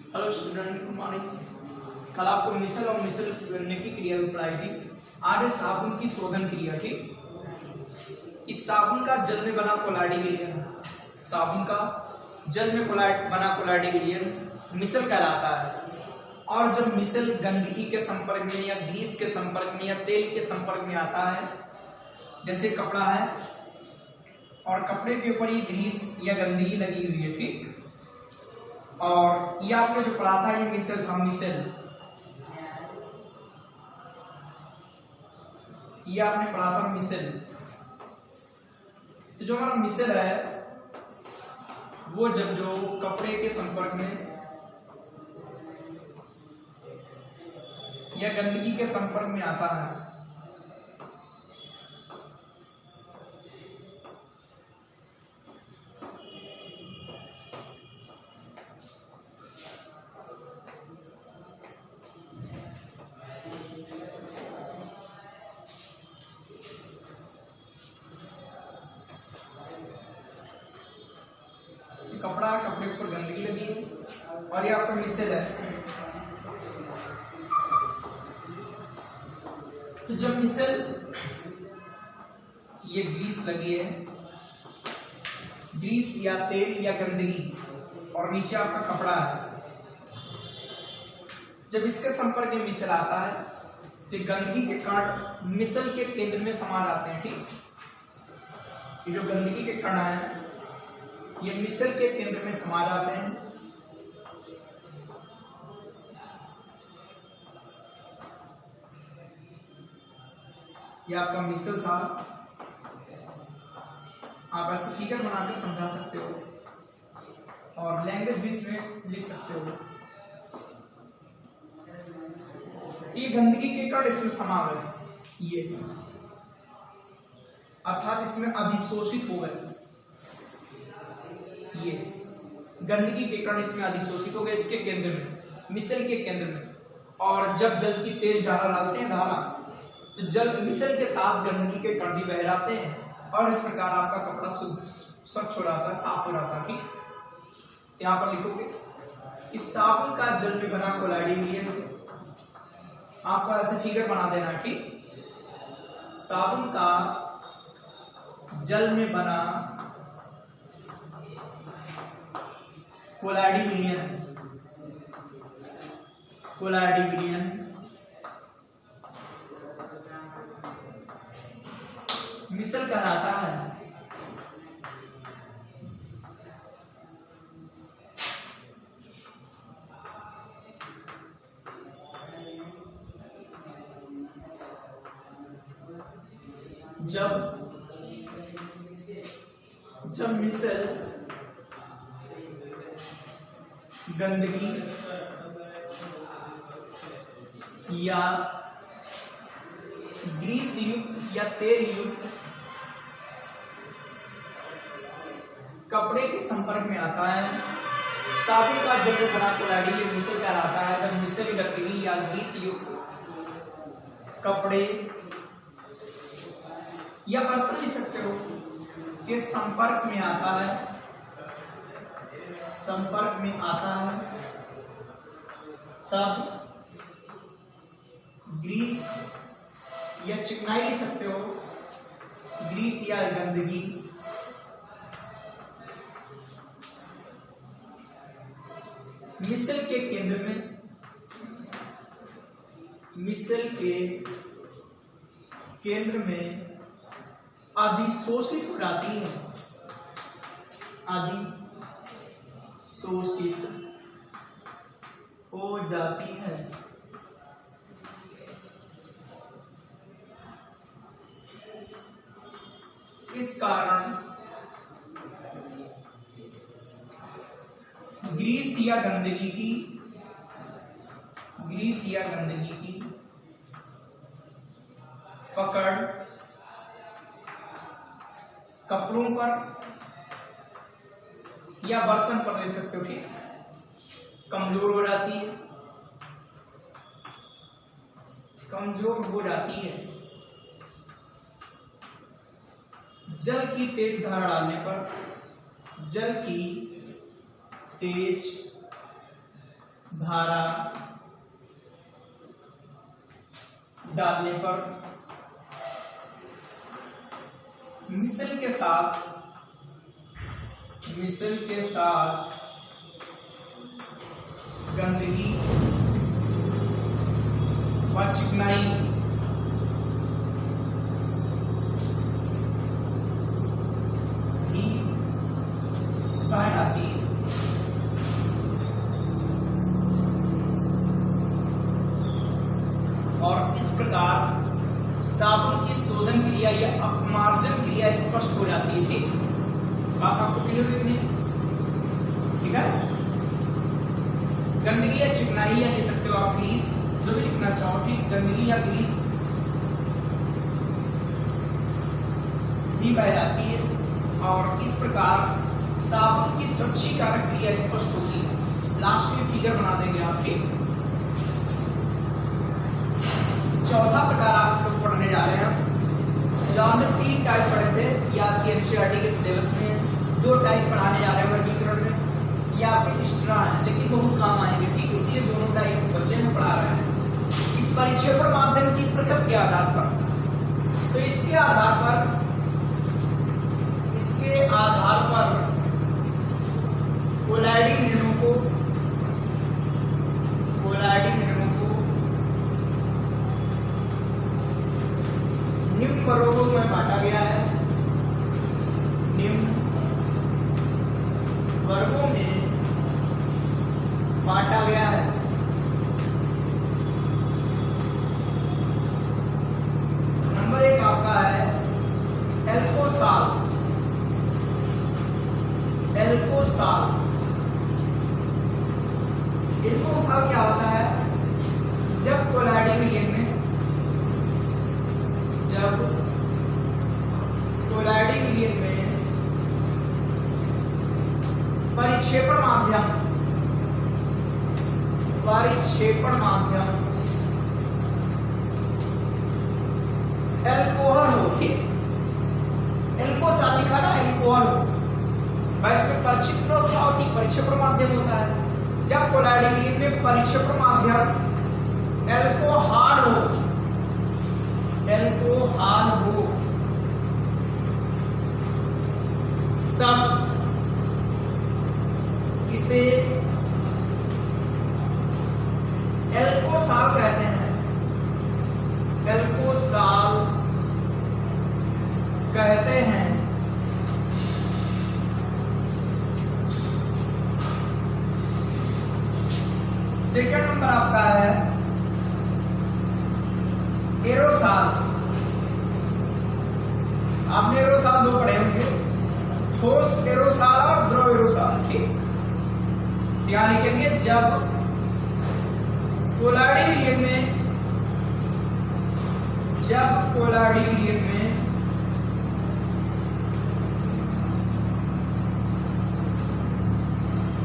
Hello student, good morning. कल आपको मिसल और मिसल करने की क्रिया भी पढ़ाई थी। आज है साबुन की शोधन क्रिया। ठीक, इस साबुन का जल में बना कोलाडी विलयन, साबुन का जल में बना कोलाडी विलयन मिसल कहलाता है। और जब मिसल गंदगी के संपर्क में या ग्रीस के संपर्क में या तेल के संपर्क में आता है, जैसे कपड़ा है और कपड़े के ऊपर ये ग्रीस या गंदगी लगी हुई है, ठीक, और ये आपने जो पढ़ा था ये मिसल था, मिसल ये आपने पढ़ा था मिसल। तो जो हमारा मिसल है वो जब जो कपड़े के संपर्क में या गंदगी के संपर्क में आता है, कपड़ा, कपड़े के ऊपर गंदगी लगी है और ये आपका मिसल है। तो जब मिसल ये ग्रीस लगी है, ग्रीस या तेल या गंदगी, और नीचे आपका कपड़ा है, जब इसके संपर्क में मिसल आता है तो गंदगी के कण मिसल के केंद्र में समा जाते हैं। ठीक, ये जो गंदगी के कण है ये मिसल के केंद्र में समा जाते हैं। ये आपका मिसल था। आप ऐसे फिगर बनाकर समझा सकते हो और लैंग्वेज भी इसमें लिख सकते हो। ये गंदगी के कण इसमें समा गए, ये अर्थात इसमें अधिशोषित हो गए। ये गंदगी के कण इसमें अधिशोषित हो गए, इसके केंद्र में, मिसल के केंद्र में। और जब जल की तेज धारा डालते हैं, धारा, तो जल मिसल के साथ गंदगी के कण भी बह जाते हैं और इस प्रकार आपका कपड़ा स्वच्छ हो जाता है, साफ हो जाता है। ठीक, यहाँ पर लिखोगे इस साबुन का जल में बना कोलाडी विलयन, आपको ऐसे फिगर बना देना है। ठीक, साबुन का जल में बना कोलाडी विलयन, कोलाडी विलयन मिसल कहलाता है। जब मिसल गंदगी या ग्रीस युक्त या तेल युक्त कपड़े के संपर्क में आता है, साबुन का जल में बना कोलाडी ये मिसल कहलाता है। जब मिसल गंदगी या ग्रीस युक्त कपड़े या बर्तन लिख सकते हो के संपर्क में आता है, संपर्क में आता है, तब ग्रीस या चिकनाई लिख सकते हो, ग्रीस या गंदगी मिसल के केंद्र में, मिसल के केंद्र में अधिशोषित हो जाती है, अधिशोषित हो जाती है। इस कारण ग्रीस या गंदगी की पकड़ कपड़ों पर या बर्तन पर ले सकते हो, ठीक, कमजोर हो जाती है, कमजोर हो जाती है। जल की तेज धारा डालने पर, जल की तेज धारा डालने पर मिसल के साथ गंदगी व चिकनाई भी बह जाती है। और इस प्रकार साबुन की शोधन क्रिया या अपमार्जन क्रिया स्पष्ट हो जाती है। ठीक, बात आपको क्लियर हुई नहीं? ठीक है, गंदगी या चिकनाई या लिख सकते हो आप ग्रीस, जो भी लिखना चाहो। ठीक, गंदगी या ग्रीस भी बह जाती है और इस प्रकार साबुन की स्वच्छीकारक क्रिया स्पष्ट होती है। लास्ट में फिगर बना देंगे आप। ठीक, चौथा प्रकार आप लोग पढ़ने जा रहे हैं। लॉ में 3 टाइप पढ़े थे, या आपकी एनसीईआरटी के सिलेबस में 2 टाइप पढ़ाने जा रहे हैं वर्गीकरण में, या आपके एक्स्ट्रा है लेकिन बहुत काम आएंगे। ठीक, इसलिए दोनों टाइप बच्चे में पढ़ा रहे हैं। परिक्षेपण माध्यम की प्रकृति के आधार पर, तो इसके आधार पर कोलैडी नियमों को निम्न वर्गों में बांटा गया है। निम्न वर्गों में बांटा गया है। नंबर 1 आपका है एल्कोसाल। एल्कोसाल क्या होता है? जब कोलैडी विलयन में परिक्षेपण माध्यम एल्कोहल हो। ठीक, एल्कोसाल लिखा ना, एल्कोहल हो, इसमें परिक्षेपण अवस्था होती, परिक्षेपण माध्यम होता है। जब कोलैडी विलयन में परिक्षेपण माध्यम एल्कोहल हो तब इसे एल्कोसाल कहते हैं। एल्कोसाल कहते हैं। सेकंड नंबर आपका है एरोसाल। आपने एरोसाल 2 पढ़े होंगे, ठोस एरोसाल और द्रव एरोसाल। ठीक, ध्यान लिखेंगे। जब कोलैडी विलयन में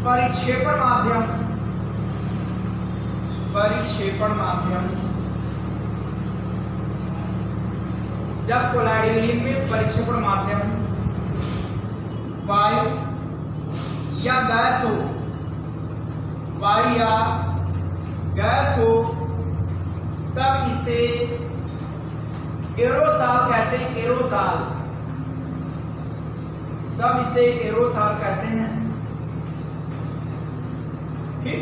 परिक्षेपण माध्यम जब कोलैडी विलयन में परिक्षेपण माध्यम वायु या गैस हो, तब इसे एरोसाल कहते हैं। एरोसाल कहते हैं। ठीक,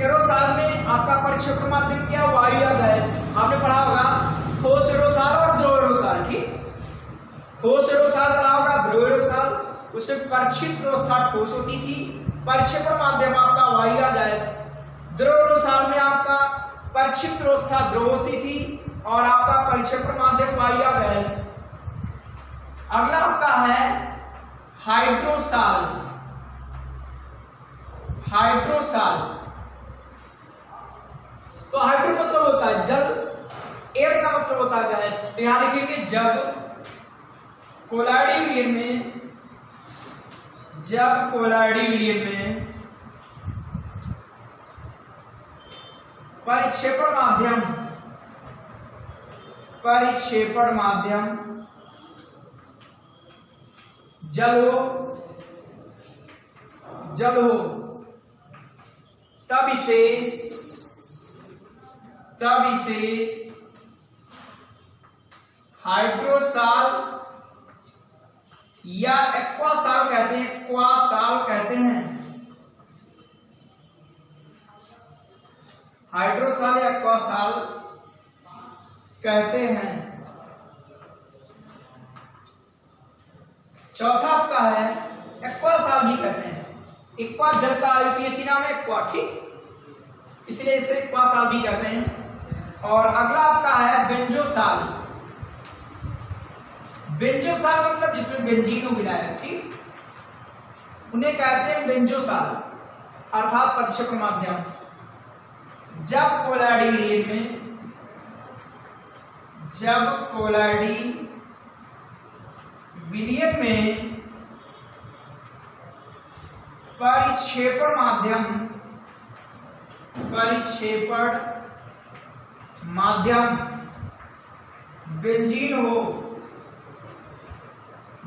एरोसाल में आपका परिक्षेपण माध्यम क्या? वायु या गैस। आपने पढ़ा होगा ठोस एरोसाल और द्रव एरोसाल। ठीक, ठोस एरोसाल पढ़ा होगा, द्रव एरोसाल उसमें परिक्षिप्त अवस्था ठोस होती थी, परिक्षेपण माध्यम आपका वायु या गैस। द्रव एरोसाल में आपका परिक्षिप्त अवस्था द्रव होती थी और आपका परिक्षेपण माध्यम वायु या गैस। अगला आपका है हाइड्रोसाल। तो हाइड्रो मतलब होता है जल, एयर का मतलब होता है गैस। तो यहां लिखेंगे जब कोलैडी विलयन में परिक्षेपण माध्यम जल हो तब इसे हाइड्रोसाल या एक्वासाल कहते हैं, एक्वासाल कहते हैं। हाइड्रोसाल या एक्वासाल कहते हैं। चौथा आपका है एक्वासाल भी कहते हैं। एक्वा जल का यूपीएससी नाम है एक्वा, ठीक, इसलिए इसे एक्वासाल भी कहते हैं। और अगला आपका है बेंजोसाल। बेंजोसाल मतलब जिसमें बेंजीन को मिलाया है, ठीक, उन्हें कहते हैं बेंजोसाल अर्थात परिक्षेपण माध्यम। जब कोलाडी विलयन में परिक्षेपण माध्यम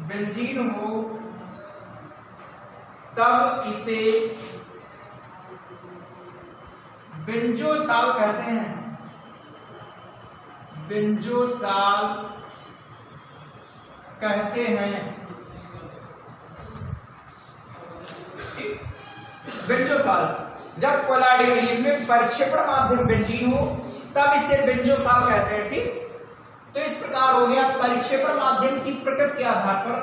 बेंजीन हो तब इसे बेंजोसाल कहते हैं। बेंजोसाल कहते हैं। बेंजोसाल जब कोलाडी विलयन में परिक्षेपण माध्यम बेंजीन हो तब इसे बेंजोसाल कहते हैं, ठीक। तो इस प्रकार हो गया परिक्षेपण माध्यम की प्रकृति के आधार पर।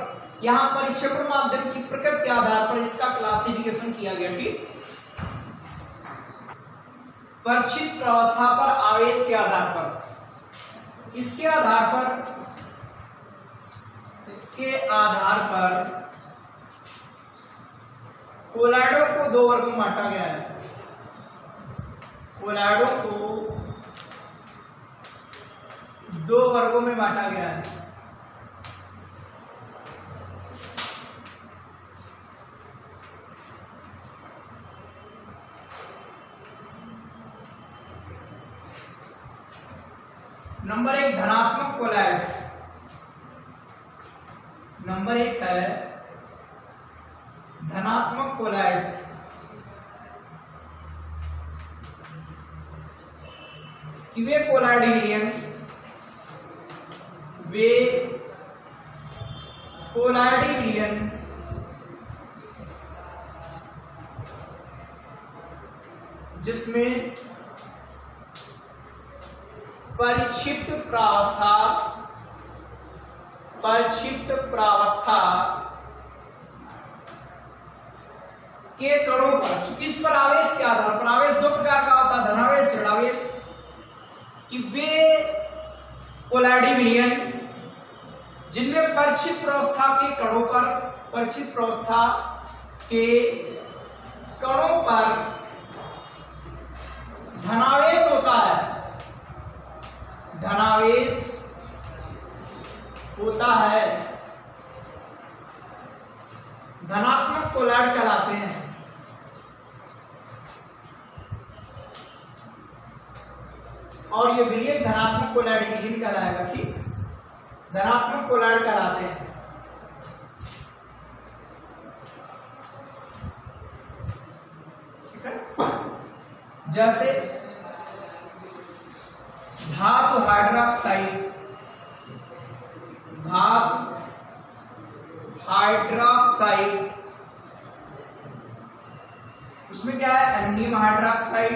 यहां परिक्षेपण माध्यम की प्रकृति के आधार पर इसका क्लासिफिकेशन किया गया, ठीक। परिक्षिप्त अवस्था पर आवेश के आधार पर, इसके आधार पर कोलाइडों को दो वर्गों में बांटा गया है। कोलाइडों को दो वर्गों में बांटा गया है। नंबर एक धनात्मक कोलाइड, नंबर एक है धनात्मक कोलाइड। कि वे कोलाडी विलयन जिसमें परिक्षिप्त प्रावस्था के कणों पर, चूंकि इस पर आवेश के आधार पर, आवेश दो प्रकार का होता है, धनावेश ऋणावेश, कि वे कोलाडी विलयन जिनमें परिक्षिप्त प्रावस्था के कणों पर धनावेश होता है, धनावेश होता है, धनात्मक कोलाइड कहलाते हैं। और ये विलयन धनात्मक कोलाइड विलयन कहलाएगा, ठीक, धनात्मक कोलाइड कहलाते हैं। ठीक है, जैसे धातु हाइड्रोक्साइड, उसमें क्या है, aluminium hydroxide,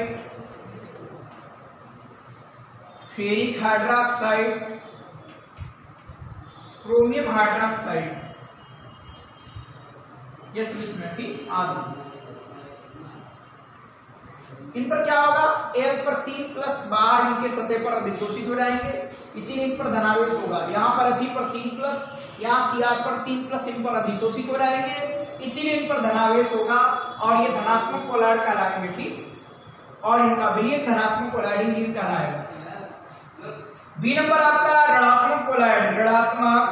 ferric hydroxide, chromium hydroxide, ये सभी इसमें भी आदि। इन पर क्या होगा, Al पर 3+ बार इनके सतह पर अधिशोषित हो जाएंगे, इसीलिए इन पर धनावेश होगा। यहाँ पर Fe पर 3+, यहाँ Cr पर 3+ इन पर अधिशोषित हो जाएंगे, इसीलिए इन पर धनावेश होगा और ये धनात्मक कोलाइड कहलाएंगे, ठीक। और इनका विलयन धनात्मक कोलाइड विलयन कहलाएगा। बी नंबर आपका ऋणात्मक कोलाइड, ऋणात्मक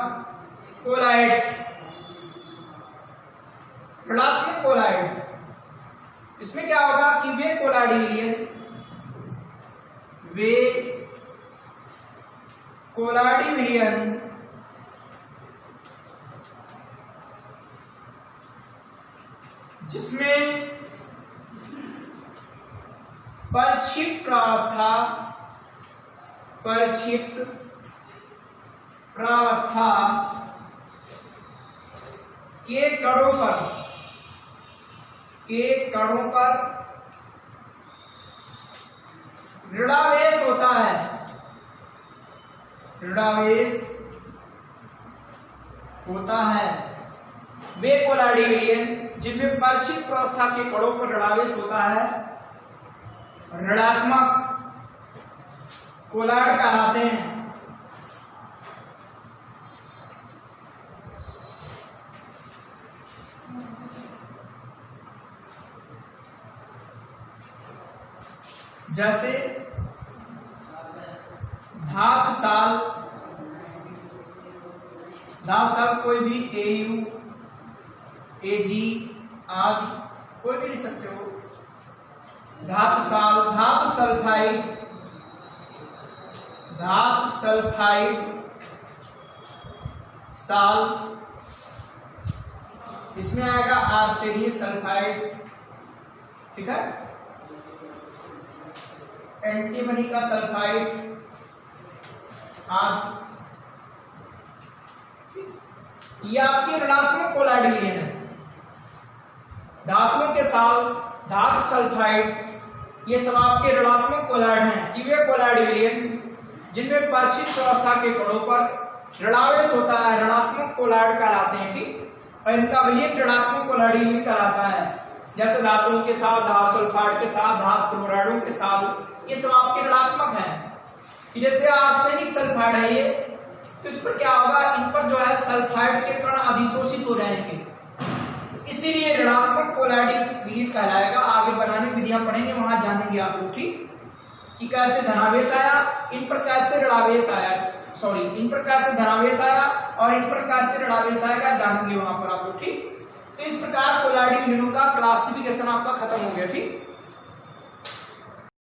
कोलाइड, इसमें क्या होगा कि वे कोलाडी विलयन जिसमें परक्षिप्त प्रावस्था के कणों पर ऋणावेश होता है, वे कोलाडी विलयन जिनमें परक्षिप्त प्रावस्था के कणों पर ऋणावेश होता है ऋणात्मक कोलाड कहलाते हैं। जैसे धातु साल कोई भी AU AG आदि कोई भी लिख सकते हो। धातु सल्फाइड साल, इसमें आएगा आर्सेनियम सल्फाइड, ठीक है। एंटीमनी का सल्फाइड आदि, ये आपके ऋणात्मक कोलाडी विलयन है। धातुओं के साल, धातु सल्फाइड, ये सब आपके ऋणात्मक कोलाड हैं कि वे कोलाडी विलयन जिनमें परक्षिप्त प्रावस्था के कणों पर ऋणावेश होता है ऋणात्मक कोलाड कहलाते हैं, ठीक। और इनका विलयन ऋणात्मक कोलाडी विलयन कहलाता है। जैसे धातुओं के साथ, धातु सल्फाइड के साथ, धातु क्लोराइडों के साथ, ये सब आपके ऋणात्मक हैं। जैसे आर्सेनिक सल्फाइड है ये, तो इस पर क्या होगा, इन पर जो है सल्फाइड के कण अधिशोषित हो जाएंगे, इसीलिए ऋणात्मक कोलाडी विलयन कहलाएगा। आगे बनाने विधियां पढ़ेंगे, वहां जानेंगे आप लोग, ठीक, कि कैसे धनावेश आया, इन पर कैसे ऋणावेश आया, सॉरी इन पर कैसे धनावेश आया और इन पर कैसे ऋणावेश आएगा, जानेंगे वहां पर आप लोग, ठीक। तो इस प्रकार कोलाडी विलयनों का क्लासिफिकेशन आपका खत्म हो गया, ठीक।